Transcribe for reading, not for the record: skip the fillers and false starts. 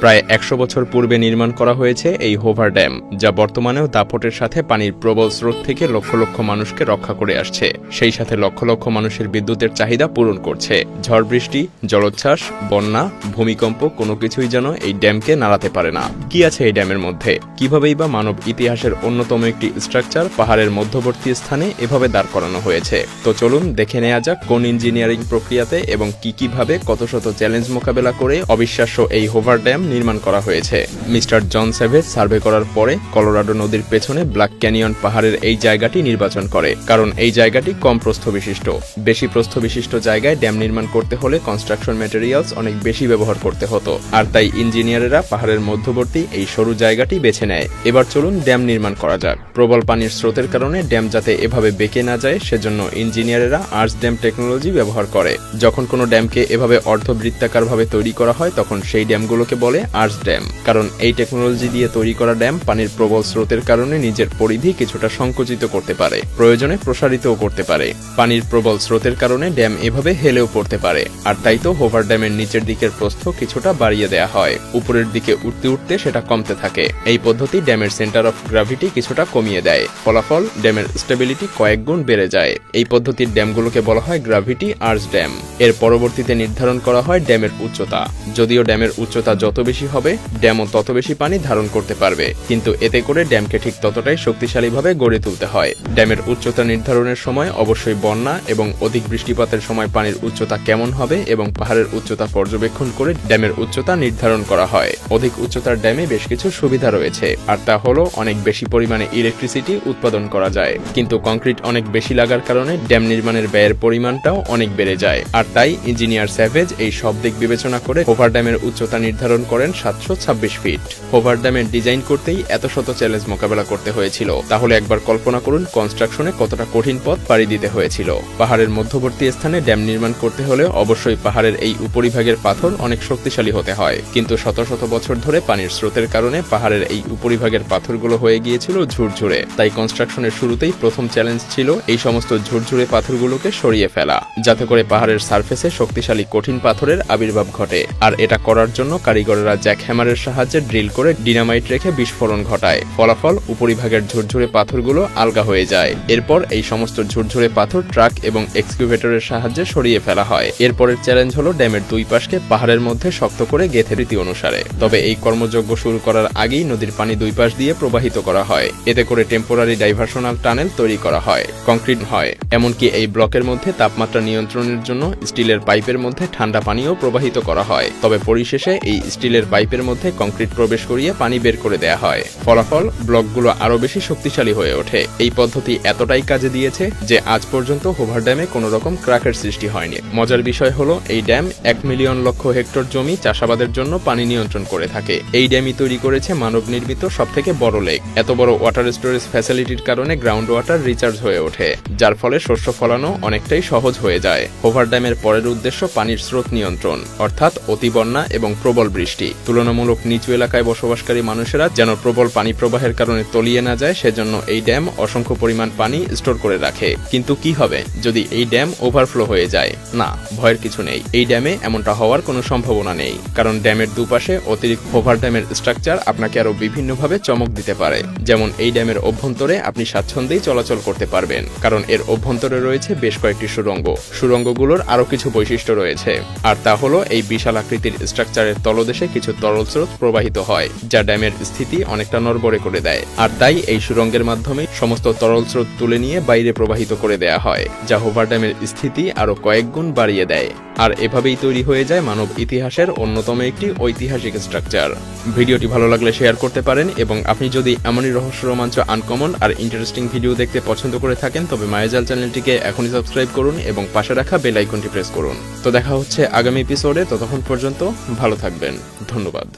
প্রায় ১০০ বছর পূর্বে নির্মাণ করা হয়েছে এই হোভার ড্যাম, যা বর্তমানেও দাপটের সাথে পানির প্রবল স্রোত থেকে লক্ষ লক্ষ মানুষকে রক্ষা করে আসছে, সেই সাথে লক্ষ লক্ষ মানুষের বিদ্যুতের চাহিদা পূরণ করছে। ঝড় বৃষ্টি, জলোচ্ছ্বাস, বন্যা, ভূমিকম্প কোনো কিছুই যেন এই ড্যামকে নাড়াতে পারে না। কি আছে এই ড্যামের মধ্যে? কিভাবেই বা মানব ইতিহাসের অন্যতম একটি স্ট্রাকচার পাহাড়ের মধ্যবর্তী স্থানে এভাবে দাঁড় করানো হয়েছে? তো চলুন দেখে নেওয়া যাক কোন ইঞ্জিনিয়ারিং প্রক্রিয়াতে এবং কিভাবে কত শত চ্যালেঞ্জ মোকাবেলা করে অবিশ্বাস্য এই হোভার ড্যাম নির্মাণ করা হয়েছে। মিস্টার জন স্যাভেজ সার্ভে করার পরে কলোরাডো নদীর পেছনে ব্ল্যাক ক্যানিয়ন পাহাড়ের এই জায়গাটি নির্বাচন করে, কারণ এই জায়গাটি কম প্রস্থ বিশিষ্ট। বেশি প্রস্থ বিশিষ্ট জায়গায় ড্যাম নির্মাণ করতে হলে কনস্ট্রাকশন ম্যাটেরিয়ালস অনেক বেশি ব্যবহার করতে হতো, আর তাই ইঞ্জিনিয়ারেরা পাহাড়ের মধ্যবর্তী এই সরু জায়গাটি বেছে নেয়। এবার চলুন ড্যাম নির্মাণ করা যাক। প্রবল পানির স্রোতের কারণে ড্যাম যাতে এভাবে বেঁকে না যায়, সেজন্য ইঞ্জিনিয়ারেরা আর্চ ড্যাম টেকনোলজি ব্যবহার করে। যখন কোনো ড্যামকে এভাবে অর্ধবৃত্তাকারভাবে তৈরি করা হয়, তখন সেই ড্যামগুলোকে বলে আর্চ ড্যাম, কারণ এই টেকনোলজি দিয়ে তৈরি করা ড্যাম পানির প্রবল স্রোতের কারণে নিজের পরিধি কিছুটা সংকুচিত করতে পারে, প্রয়োজনে প্রসারিতও করতে পারে। পানির প্রবল স্রোতের কারণে ড্যাম এভাবে হেলেও পড়তে পারে, আর তাই তো হোভার ড্যামের নিচের দিকের প্রস্থ কিছুটা বাড়িয়ে দেয়া হয়। উপরের দিকে উঠতে উঠতে সেটা কমতে থাকে। এই পদ্ধতি ড্যামের সেন্টার অফ গ্র্যাভিটি কিছুটা কমিয়ে দেয়, ফলাফল ড্যামের স্টেবিলিটি কয়েক গুণ বেড়ে যায়। এই পদ্ধতির ড্যামগুলোকে বলা হয় গ্র্যাভিটি আর্চ ড্যাম। এর পরবর্তীতে নির্ধারণ করা হয় ড্যামের উচ্চতা। যদিও ড্যামের উচ্চতা যত বেশি হবে, ড্যামও তত বেশি পানি ধারণ করতে পারবে, কিন্তু এতে করে ড্যামকে ঠিক ততটাই শক্তিশালীভাবে গড়ে তুলতে হয়। ড্যামের উচ্চতা নির্ধারণের সময় অবশ্যই বন্যা এবং অধিক বৃষ্টিপাতের সময় পানির উচ্চতা কেমন হবে এবং পাহাড়ের উচ্চতা পর্যবেক্ষণ করে ড্যামের উচ্চতা নির্ধারণ করা হয়। অধিক উচ্চতার ড্যামে বেশ কিছু সুবিধা রয়েছে, আর তা হলো অনেক বেশি পরিমাণে ইলেকট্রিসিটি উৎপাদন করা যায়। কিন্তু কংক্রিট অনেক বেশি লাগার কারণে ড্যাম নির্মাণের ব্যয়ের পরিমাণটাও অনেক বেড়ে যায়, আর তাই ইঞ্জিনিয়ার স্যাভেজ এই সব দিক বিবেচনা করে হোভার ড্যামের উচ্চতা নির্ধারণ করেন 726 ফিট। হোভার ড্যামের ডিজাইন করতেই এত শত চ্যালেঞ্জ মোকাবেলা করতে হয়েছিল, তাহলে একবার কল্পনা করুন কনস্ট্রাকশনে কতটা কঠিন পথ পাড়ি দিতে হয়েছিল। পাহাড়ের মধ্যবর্তী স্থানে ড্যাম নির্মাণ করতে হলে অবশ্যই পাহাড়ের এই উপরিভাগের পাথর অনেক শক্তিশালী হতে হয়, কিন্তু শত শত বছর ধরে পানির স্রোতের কারণে পাহাড়ের এই উপরিভাগের পাথরগুলো হয়ে গিয়েছিল ঝুরঝুরে। তাই কনস্ট্রাকশনের শুরুতেই প্রথম চ্যালেঞ্জ ছিল এই সমস্ত ঝুরঝুরে পাথরগুলোকে সরিয়ে ফেলা, যাতে করে পাহাড়ের সারফেসে শক্তিশালী কঠিন পাথরের আবির্ভাব ঘটে। আর এটা করার জন্য কারিগরেরা জ্যাক হ্যামারের সাহায্যে ড্রিল করে ডিনামাইট রেখে বিস্ফোরণ ঘটায়। ফলাফল উপরিভাগের ঝুরঝুরে পাথরগুলো আলগা হয়ে যায়। এরপর এই সমস্ত ঝুরঝুরে পাথর ট্রাক এবং এক্সকিউভেটরের সাহায্যে সরিয়ে ফেলা হয়। এরপরের চ্যালেঞ্জ হলো ড্যামের দুই পাশকে পাহাড়ের মধ্যে শক্ত করে গেঁথে রীতি অনুসারে। তবে এই কর্মযজ্ঞ শুরু করার আগেই নদীর পানি দুই পাশ দিয়ে প্রবাহিত করা হয়। এতে করে টেম্পোরারি ডাইভারশনাল টানেল তৈরি করা হয়, কংক্রিট হয়। এমনকি এই ব্লকের মধ্যে তাপমাত্রা নিয়ন্ত্রণের জন্য স্টিলের পাইপের মধ্যে ঠান্ডা পানিও প্রবাহিত করা হয়। তবে পরিশেষে এই স্টিলের পাইপের মধ্যে কংক্রিট প্রবেশ করিয়ে পানি বের করে দেয়া হয়। ফলাফল ব্লকগুলো আরো বেশি শক্তিশালী হয়ে ওঠে। এই পদ্ধতি এতটাই কাজে দিয়েছে যে আজ পর্যন্ত হোভার ড্যামে কোনো রকম ক্র্যাকের সৃষ্টি হয়নি। মজার বিষয় হলো এই ড্যাম 1 মিলিয়ন লক্ষ হেক্টর জমি চাষাবাদের জন্য পানি নিয়ন্ত্রণ করে থাকে। এই ড্যামই তৈরি করেছে মানব নির্মিত সবথেকে বড় লেক। এত বড় ওয়াটার স্টোরেজ ফ্যাসিলিটির কারণে গ্রাউন্ড ওয়াটার রিচার্জ হয়ে ওঠে, যার ফলে শস্য ফলানো অনেকটাই সহজ হয়ে যায়। হোভার ড্যামের পরের উদ্দেশ্য পানির স্রোত নিয়ন্ত্রণ, অর্থাৎ অতি বন্যা এবং প্রবল বৃষ্টি। তুলনামূলক নিচু এলাকায় বসবাসকারী মানুষেরা যেন প্রবল পানি প্রবাহের কারণে তলিয়ে না যায়, সেজন্য এই ড্যাম অসংখ্য পরিমাণ পানি স্টোর করে রাখে। কিন্তু কি হবে যদি এই ড্যাম ওভারফ্লো হয়ে যায়? না, ভয়ের কিছু নেই। এই ড্যামে এমনটা হওয়ার কোনো সম্ভাবনা নেই, কারণ ড্যামের দুপাশে অতিরিক্ত হোভার ড্যামের স্ট্রাকচার আপনাকে আরো বিভিন্নভাবে চমক দিতে পারে। যেমন এই ড্যামের অভ্যন্তরে আপনি স্বাচ্ছন্দ্যেই চলাচল করতে পারবেন, কারণ এর অভ্যন্তরে রয়েছে বেশ কয়েকটি সুড়ঙ্গ। সুড়ঙ্গগুলোর আরো কিছু বৈশিষ্ট্য রয়েছে, আর তা হলো এই বিশাল আকৃতির স্ট্রাকচারের তলদেশে কিছু তরল স্রোত প্রবাহিত হয়, যা ড্যামের স্থিতি অনেকটা নড়বড়ে করে দেয়। আর তাই এই সুড়ঙ্গের মাধ্যমে সমস্ত তরল স্রোত তুলে নিয়ে বাইরে প্রবাহিত করে দেয়া হয়, যা হোভার ড্যামের স্থিতি আরো কয়েক গুণ বাড়িয়ে দেয়। আর এভাবেই তৈরি হয়ে যায় মানব ইতিহাসের অন্যতম একটি ঐতিহাসিক স্ট্রাকচার। ভিডিওটি ভালো লাগলে শেয়ার করতে পারেন, এবং আপনি যদি এমনই রহস্য, রোমাঞ্চ, আনকমন আর ইন্টারেস্টিং ভিডিও দেখতে পছন্দ করে থাকেন, তবে মায়াজাল চ্যানেলটিকে এখনই সাবস্ক্রাইব করুন এবং পাশে রাখা বেল আইকনটি প্রেস করুন। তো দেখা হচ্ছে আগামী এপিসোডে। ততক্ষণ পর্যন্ত ভালো থাকবেন। ধন্যবাদ।